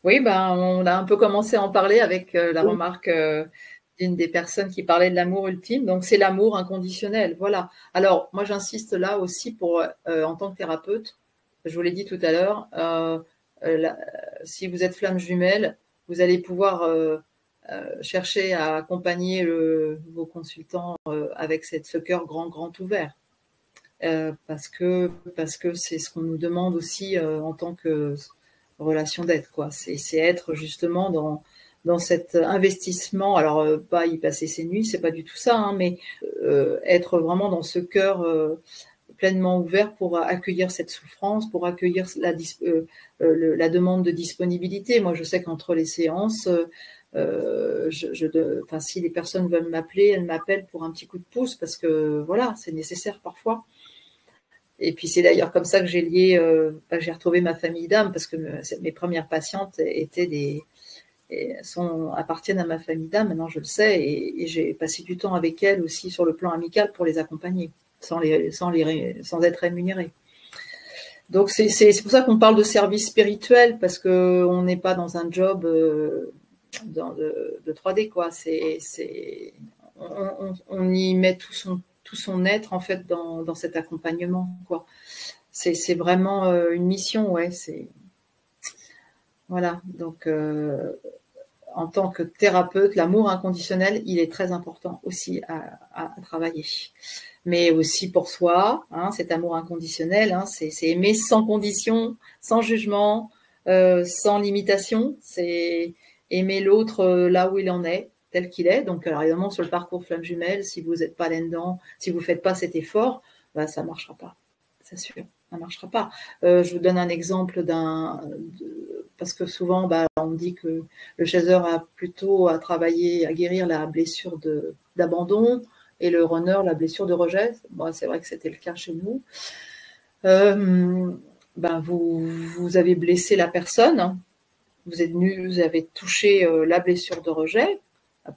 Oui, ben, on a un peu commencé à en parler avec la Oui. remarque d'une des personnes qui parlait de l'amour ultime. Donc, c'est l'amour inconditionnel. Voilà. Alors, moi, j'insiste là aussi pour, en tant que thérapeute, je vous l'ai dit tout à l'heure, euh, la- si vous êtes flamme jumelle, vous allez pouvoir chercher à accompagner vos consultants avec ce cœur grand, grand ouvert. Parce que c'est ce qu'on nous demande aussi en tant que relation d'aide, quoi. C'est être justement dans cet investissement. Alors, pas y passer ses nuits, c'est pas du tout ça, hein, mais être vraiment dans ce cœur pleinement ouvert pour accueillir cette souffrance, pour accueillir la demande de disponibilité. Moi, je sais qu'entre les séances, enfin, si les personnes veulent m'appeler, elles m'appellent pour un petit coup de pouce parce que voilà, c'est nécessaire parfois. Et puis c'est d'ailleurs comme ça que j'ai lié, j'ai retrouvé ma famille d'âme parce que mes premières patientes étaient appartiennent à ma famille d'âme, maintenant je le sais, et j'ai passé du temps avec elles aussi sur le plan amical pour les accompagner, sans être rémunérée. Donc c'est pour ça qu'on parle de service spirituel, parce qu'on n'est pas dans un job de 3D, quoi. On y met tout son être en fait dans cet accompagnement, quoi. C'est vraiment une mission, ouais. Voilà. Donc, en tant que thérapeute, l'amour inconditionnel, il est très important aussi à travailler. Mais aussi pour soi, hein, cet amour inconditionnel, hein, c'est aimer sans condition, sans jugement, sans limitation. C'est aimer l'autre là où il en est, tel qu'il est. Donc, alors évidemment, sur le parcours flamme jumelle, si vous n'êtes pas là-dedans, si vous ne faites pas cet effort, bah, ça ne marchera pas. C'est sûr, ça ne marchera pas. Je vous donne un exemple parce que souvent, bah, on me dit que le chasseur a plutôt à travailler, à guérir la blessure d'abandon et le runner la blessure de rejet. Bon, c'est vrai que c'était le cas chez nous. Ben vous avez blessé la personne, vous avez touché la blessure de rejet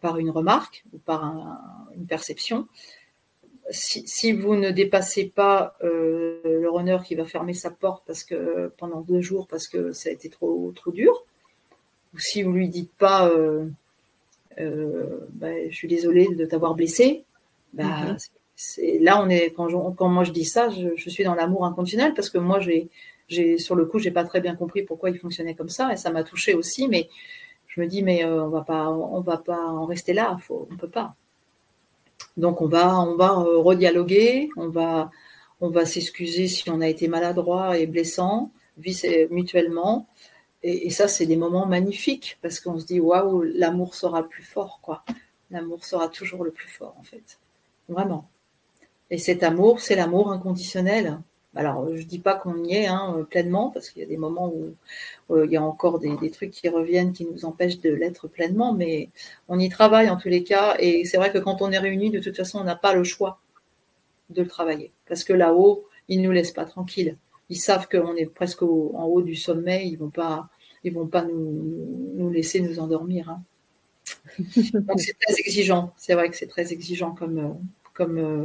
par une remarque ou par une perception. Si vous ne dépassez pas le runner qui va fermer sa porte pendant 2 jours parce que ça a été trop dur, ou si vous lui dites pas je suis désolée de t'avoir blessé, bah, là on est quand moi je dis ça, je suis dans l'amour inconditionnel parce que moi sur le coup j'ai pas très bien compris pourquoi il fonctionnait comme ça et ça m'a touchée aussi, mais je me dis mais on va pas en rester là, on peut pas. Donc on va redialoguer, on va s'excuser si on a été maladroit et blessant, mutuellement. Et ça, c'est des moments magnifiques parce qu'on se dit waouh, l'amour sera le plus fort, quoi. L'amour sera toujours le plus fort, en fait. Vraiment. Et cet amour, c'est l'amour inconditionnel. Alors, je dis pas qu'on y est pleinement, parce qu'il y a des moments où il y a encore des trucs qui reviennent, qui nous empêchent de l'être pleinement, mais on y travaille en tous les cas. Et c'est vrai que quand on est réunis, de toute façon, on n'a pas le choix de le travailler. Parce que là-haut, ils ne nous laissent pas tranquilles. Ils savent qu'on est presque en haut du sommet, ils vont pas nous laisser nous endormir. Hein. Donc c'est très exigeant. C'est vrai que c'est très exigeant comme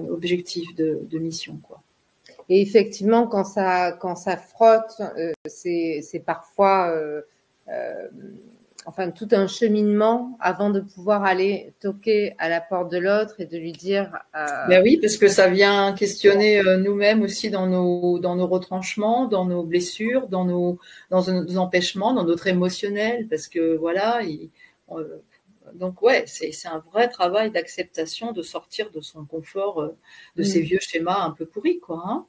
objectif de mission, quoi. Et effectivement, quand ça frotte, c'est parfois enfin tout un cheminement avant de pouvoir aller toquer à la porte de l'autre et de lui dire. Ben oui, parce que ça vient questionner nous-mêmes aussi dans nos retranchements, dans nos blessures, dans nos empêchements, dans notre émotionnel, parce que voilà. Donc ouais, c'est un vrai travail d'acceptation, de sortir de son confort, de ces vieux schémas un peu pourris, quoi. Hein.